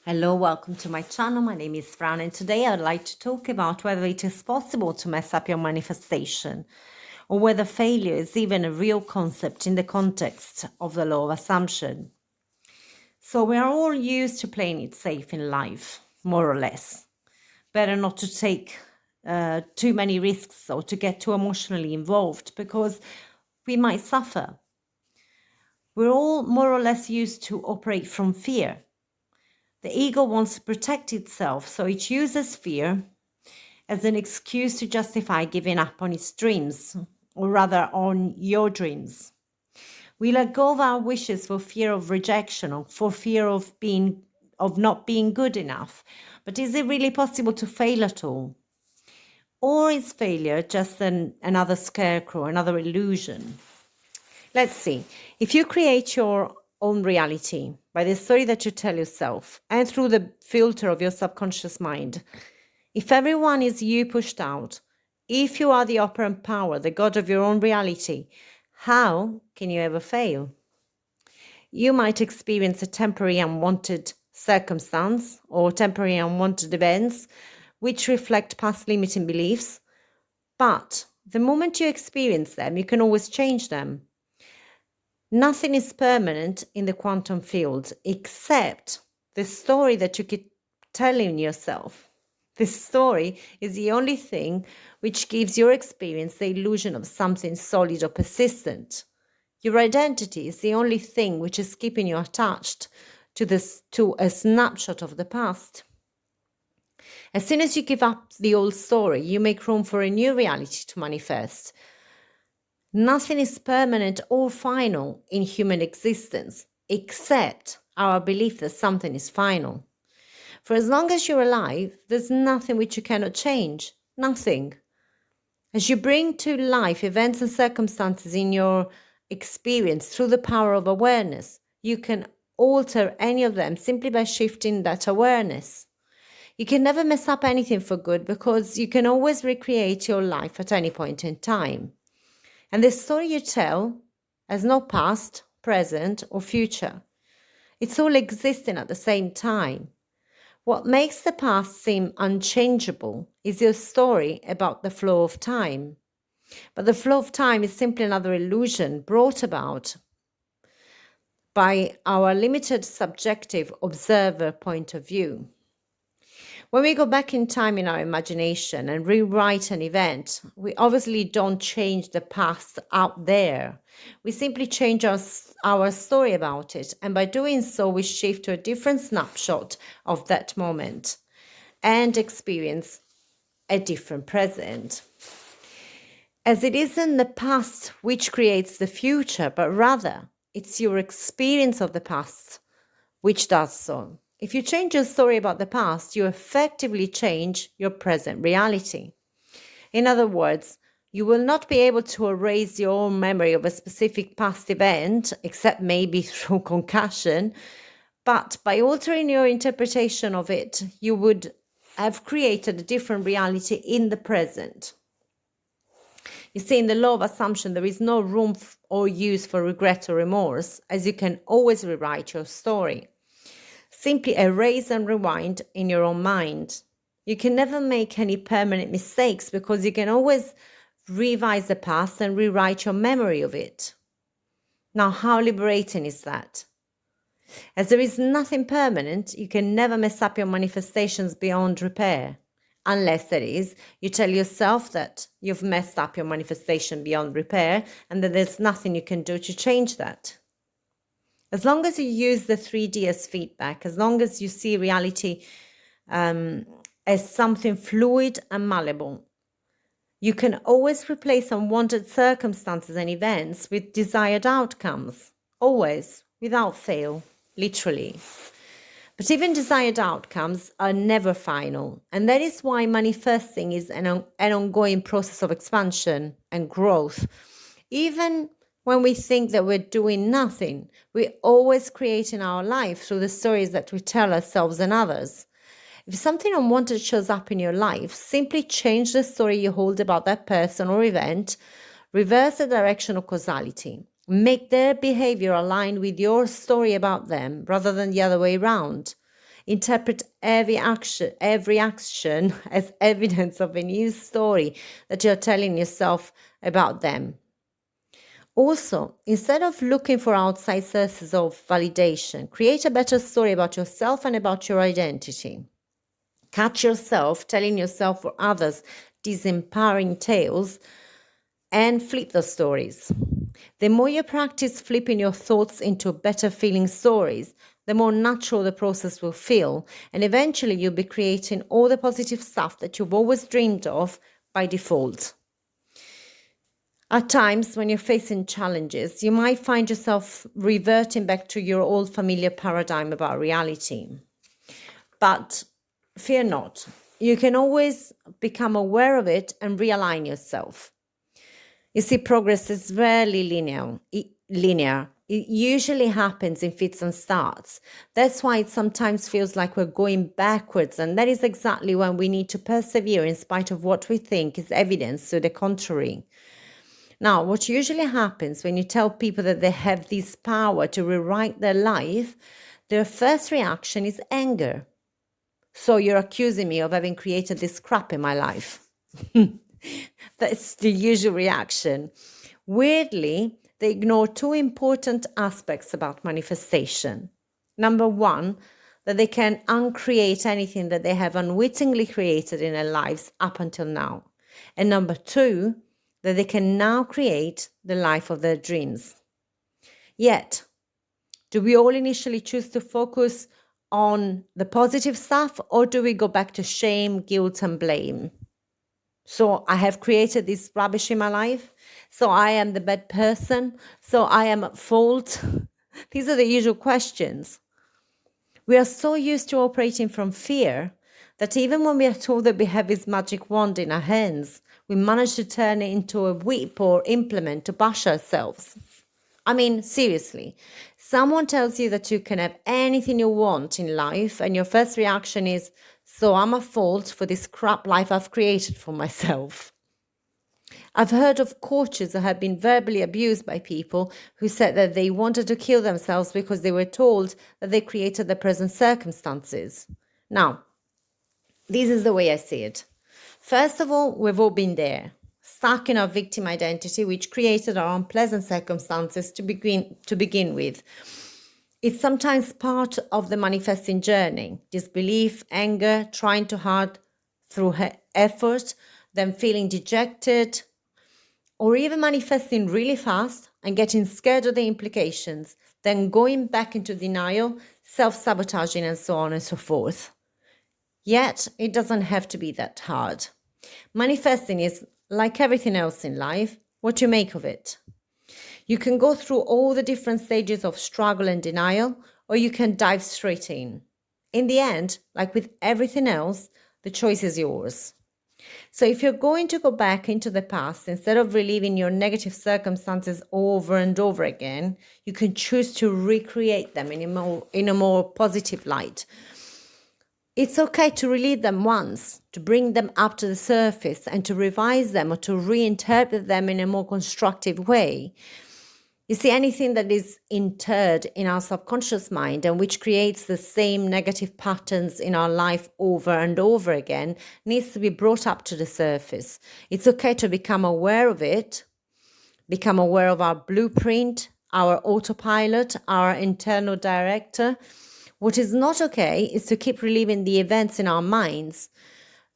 Hello, welcome to my channel. My name is Fran, and today I'd like to talk about whether it is possible to mess up your manifestation or whether failure is even a real concept in the context of the law of assumption. So we are all used to playing it safe in life, more or less. Better not to take too many risks or to get too emotionally involved because we might suffer. We're all more or less used to operate from fear. The ego wants to protect itself, so it uses fear as an excuse to justify giving up on its dreams, or rather on your dreams. We let go of our wishes for fear of rejection or for fear of not being good enough. But is it really possible to fail at all? Or is failure just another scarecrow, another illusion? Let's see. If you create your own reality by the story that you tell yourself and through the filter of your subconscious mind, if everyone is you pushed out, if you are the operant power, the god of your own reality, how can you ever fail? You might experience a temporary unwanted circumstance or temporary unwanted events which reflect past limiting beliefs, but the moment you experience them, you can always change them. Nothing is permanent in the quantum field except the story that you keep telling yourself. This story is the only thing which gives your experience the illusion of something solid or persistent. Your identity is the only thing which is keeping you attached to a snapshot of the past. As soon as you give up the old story, you make room for a new reality to manifest. Nothing is permanent or final in human existence, except our belief that something is final. For as long as you're alive, there's nothing which you cannot change. Nothing. As you bring to life events and circumstances in your experience through the power of awareness, you can alter any of them simply by shifting that awareness. You can never mess up anything for good because you can always recreate your life at any point in time. And the story you tell has no past, present, or future. It's all existing at the same time. What makes the past seem unchangeable is your story about the flow of time. But the flow of time is simply another illusion brought about by our limited subjective observer point of view. When we go back in time in our imagination and rewrite an event, we obviously don't change the past out there. We simply change our story about it. And by doing so, we shift to a different snapshot of that moment and experience a different present. As it isn't the past which creates the future, but rather it's your experience of the past which does so. If you change your story about the past, you effectively change your present reality. In other words, you will not be able to erase your own memory of a specific past event, except maybe through concussion, but by altering your interpretation of it, you would have created a different reality in the present. You see, in the law of assumption, there is no room or use for regret or remorse, as you can always rewrite your story. Simply erase and rewind in your own mind. You can never make any permanent mistakes because you can always revise the past and rewrite your memory of it. Now, how liberating is that? As there is nothing permanent, you can never mess up your manifestations beyond repair. Unless, that is, you tell yourself that you've messed up your manifestation beyond repair and that there's nothing you can do to change that. As long as you use the 3D as feedback, as long as you see reality as something fluid and malleable, you can always replace unwanted circumstances and events with desired outcomes, always, without fail, literally. But even desired outcomes are never final, and that is why manifesting is an ongoing process of expansion and growth. Even when we think that we're doing nothing, we're always creating our life through the stories that we tell ourselves and others. If something unwanted shows up in your life, simply change the story you hold about that person or event, reverse the direction of causality, make their behavior align with your story about them rather than the other way around. Interpret every action as evidence of a new story that you're telling yourself about them. Also, instead of looking for outside sources of validation, create a better story about yourself and about your identity. Catch yourself telling yourself or others these empowering tales and flip those stories. The more you practice flipping your thoughts into better feeling stories, the more natural the process will feel, and eventually you'll be creating all the positive stuff that you've always dreamed of by default. At times, when you're facing challenges, you might find yourself reverting back to your old familiar paradigm about reality. But fear not, you can always become aware of it and realign yourself. You see, progress is rarely linear. It usually happens in fits and starts. That's why it sometimes feels like we're going backwards, and that is exactly when we need to persevere in spite of what we think is evidence to the contrary. Now, what usually happens when you tell people that they have this power to rewrite their life, their first reaction is anger. So you're accusing me of having created this crap in my life. That's the usual reaction. Weirdly, they ignore two important aspects about manifestation. Number one, that they can uncreate anything that they have unwittingly created in their lives up until now. And number two, that they can now create the life of their dreams. Yet, do we all initially choose to focus on the positive stuff, or do we go back to shame, guilt, and blame? So I have created this rubbish in my life, so I am the bad person, so I am at fault. These are the usual questions. We are so used to operating from fear that even when we are told that we have this magic wand in our hands, we manage to turn it into a whip or implement to bash ourselves. I mean, seriously, someone tells you that you can have anything you want in life, and your first reaction is, so I'm at fault for this crap life I've created for myself. I've heard of coaches who have been verbally abused by people who said that they wanted to kill themselves because they were told that they created the present circumstances. Now, this is the way I see it. First of all, we've all been there, stuck in our victim identity, which created our unpleasant circumstances to begin with. It's sometimes part of the manifesting journey, disbelief, anger, trying too hard through effort, then feeling dejected, or even manifesting really fast and getting scared of the implications, then going back into denial, self-sabotaging, and so on and so forth. Yet, it doesn't have to be that hard. Manifesting is, like everything else in life, what you make of it. You can go through all the different stages of struggle and denial, or you can dive straight in. In the end, like with everything else, the choice is yours. So if you're going to go back into the past, instead of reliving your negative circumstances over and over again, you can choose to recreate them in a more positive light. It's okay to relive them once, to bring them up to the surface and to revise them or to reinterpret them in a more constructive way. You see, anything that is interred in our subconscious mind and which creates the same negative patterns in our life over and over again needs to be brought up to the surface. It's okay to become aware of it, become aware of our blueprint, our autopilot, our internal director. What is not okay is to keep reliving the events in our minds,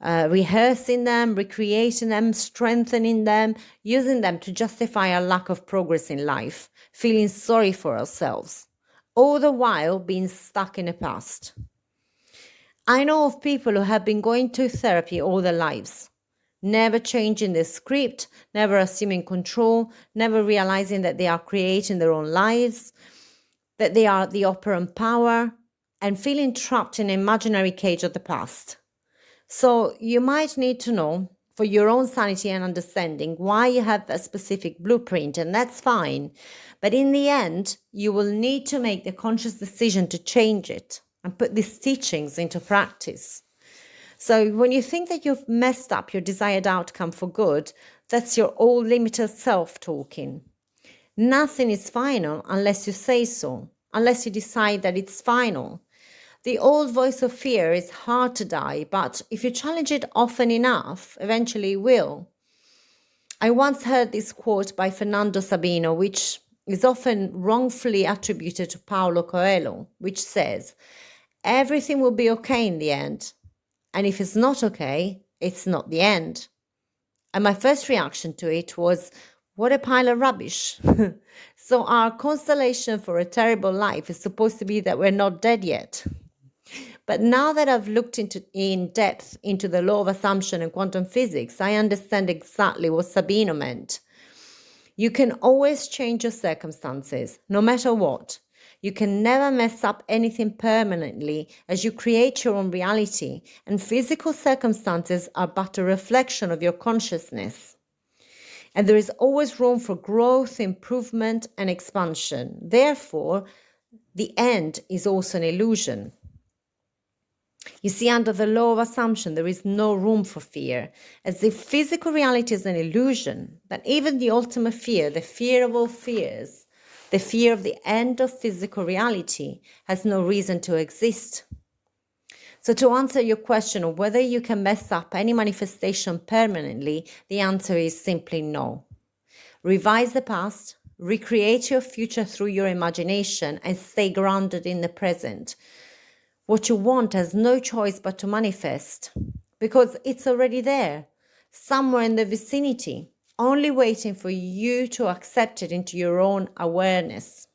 rehearsing them, recreating them, strengthening them, using them to justify our lack of progress in life, feeling sorry for ourselves, all the while being stuck in the past. I know of people who have been going to therapy all their lives, never changing their script, never assuming control, never realizing that they are creating their own lives, that they are the operant power, and feeling trapped in an imaginary cage of the past. So you might need to know, for your own sanity and understanding, why you have a specific blueprint, and that's fine. But in the end, you will need to make the conscious decision to change it and put these teachings into practice. So when you think that you've messed up your desired outcome for good, that's your old limited self talking. Nothing is final unless you say so, unless you decide that it's final. The old voice of fear is hard to die, but if you challenge it often enough, eventually it will. I once heard this quote by Fernando Sabino, which is often wrongfully attributed to Paulo Coelho, which says, "Everything will be okay in the end. And if it's not okay, it's not the end." And my first reaction to it was, what a pile of rubbish. So our consolation for a terrible life is supposed to be that we're not dead yet. But now that I've looked in depth into the law of assumption and quantum physics, I understand exactly what Sabino meant. You can always change your circumstances, no matter what. You can never mess up anything permanently, as you create your own reality, and physical circumstances are but a reflection of your consciousness. And there is always room for growth, improvement, and expansion. Therefore, the end is also an illusion. You see, under the law of assumption, there is no room for fear. As if physical reality is an illusion, then even the ultimate fear, the fear of all fears, the fear of the end of physical reality, has no reason to exist. So to answer your question of whether you can mess up any manifestation permanently, the answer is simply no. Revise the past, recreate your future through your imagination, and stay grounded in the present. What you want has no choice but to manifest, because it's already there, somewhere in the vicinity, only waiting for you to accept it into your own awareness.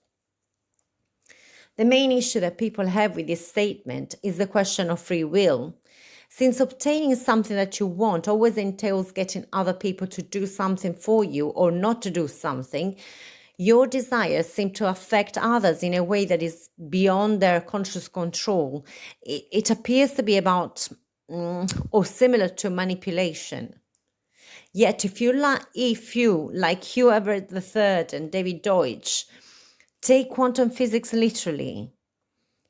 The main issue that people have with this statement is the question of free will. Since obtaining something that you want always entails getting other people to do something for you or not to do something, your desires seem to affect others in a way that is beyond their conscious control. It appears to be about or similar to manipulation. Yet if you, like Hugh Everett III and David Deutsch, take quantum physics literally,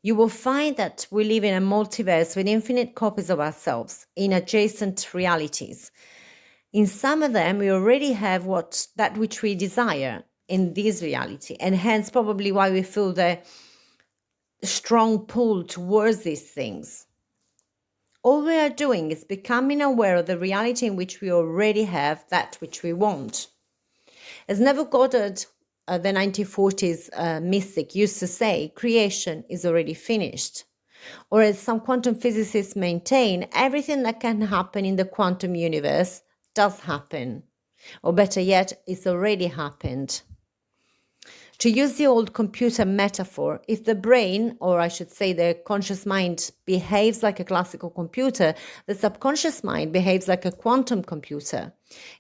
you will find that we live in a multiverse with infinite copies of ourselves in adjacent realities. In some of them, we already have that which we desire in this reality, and hence probably why we feel the strong pull towards these things. All we are doing is becoming aware of the reality in which we already have that which we want. As Neville Goddard, the 1940s mystic, used to say, creation is already finished. Or as some quantum physicists maintain, everything that can happen in the quantum universe does happen. Or better yet, it's already happened. To use the old computer metaphor, if the brain, or I should say the conscious mind, behaves like a classical computer, the subconscious mind behaves like a quantum computer.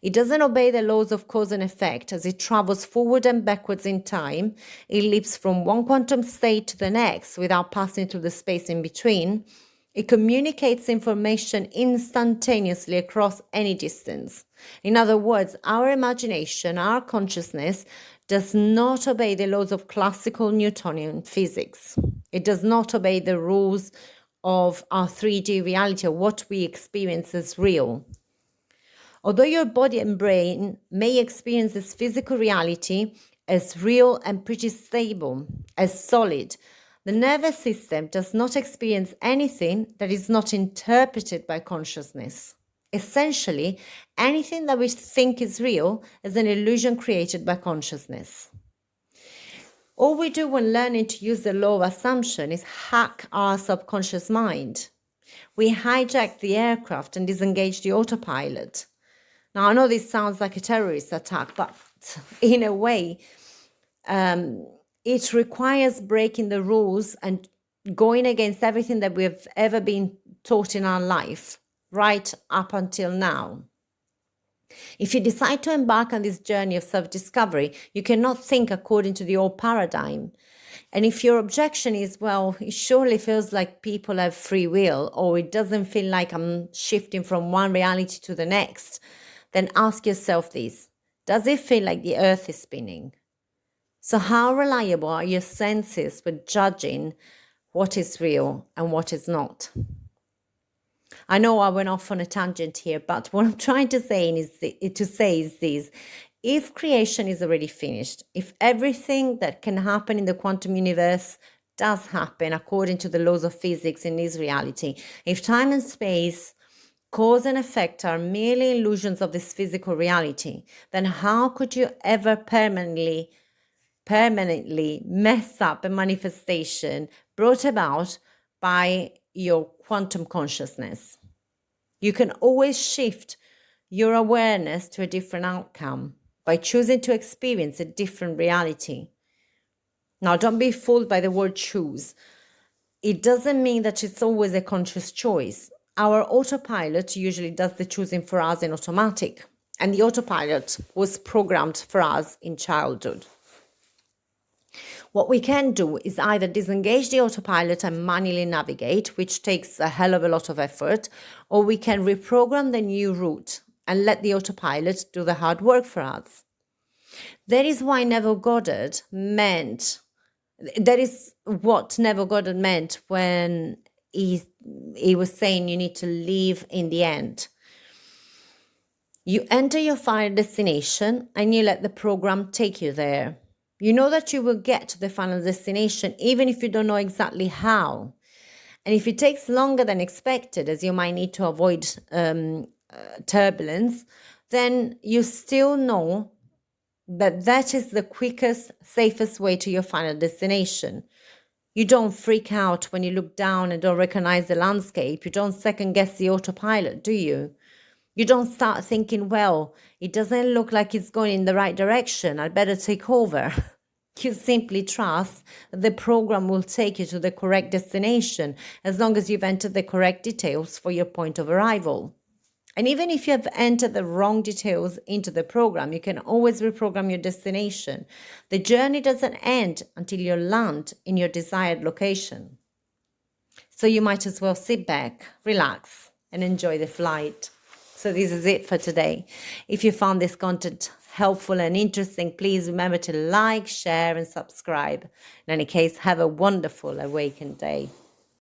It doesn't obey the laws of cause and effect. As it travels forward and backwards in time, it leaps from one quantum state to the next without passing through the space in between. It communicates information instantaneously across any distance. In other words, our imagination, our consciousness, does not obey the laws of classical Newtonian physics. It does not obey the rules of our 3D reality, or what we experience as real. Although your body and brain may experience this physical reality as real and pretty stable, as solid, the nervous system does not experience anything that is not interpreted by consciousness. Essentially, anything that we think is real is an illusion created by consciousness. All we do when learning to use the law of assumption is hack our subconscious mind. We hijack the aircraft and disengage the autopilot. Now, I know this sounds like a terrorist attack, but in a way, it requires breaking the rules and going against everything that we've ever been taught in our life, right up until now. If you decide to embark on this journey of self-discovery, you cannot think according to the old paradigm. And if your objection is, well, it surely feels like people have free will, or it doesn't feel like I'm shifting from one reality to the next, then ask yourself this: does it feel like the earth is spinning? So how reliable are your senses for judging what is real and what is not? I know I went off on a tangent here, but what I'm trying to say is this: if creation is already finished, if everything that can happen in the quantum universe does happen according to the laws of physics in this reality. If time and space, cause and effect are merely illusions of this physical reality, then how could you ever permanently mess up a manifestation brought about by your quantum consciousness? You can always shift your awareness to a different outcome by choosing to experience a different reality. Now, don't be fooled by the word choose. It doesn't mean that it's always a conscious choice. Our autopilot usually does the choosing for us in automatic, and the autopilot was programmed for us in childhood. What we can do is either disengage the autopilot and manually navigate, which takes a hell of a lot of effort, or we can reprogram the new route and let the autopilot do the hard work for us. That is what Neville Goddard meant when he was saying you need to live in the end. You enter your final destination and you let the program take you there. You know that you will get to the final destination even if you don't know exactly how. And if it takes longer than expected, as you might need to avoid turbulence, then you still know that is the quickest, safest way to your final destination. You don't freak out when you look down and don't recognize the landscape. You don't second guess the autopilot, do you? You don't start thinking, well, it doesn't look like it's going in the right direction. I'd better take over. You simply trust that the program will take you to the correct destination as long as you've entered the correct details for your point of arrival. And even if you have entered the wrong details into the program, you can always reprogram your destination. The journey doesn't end until you land in your desired location. So you might as well sit back, relax, and enjoy the flight. So this is it for today. If you found this content helpful and interesting, please remember to like, share, and subscribe. In any case, have a wonderful awakened day.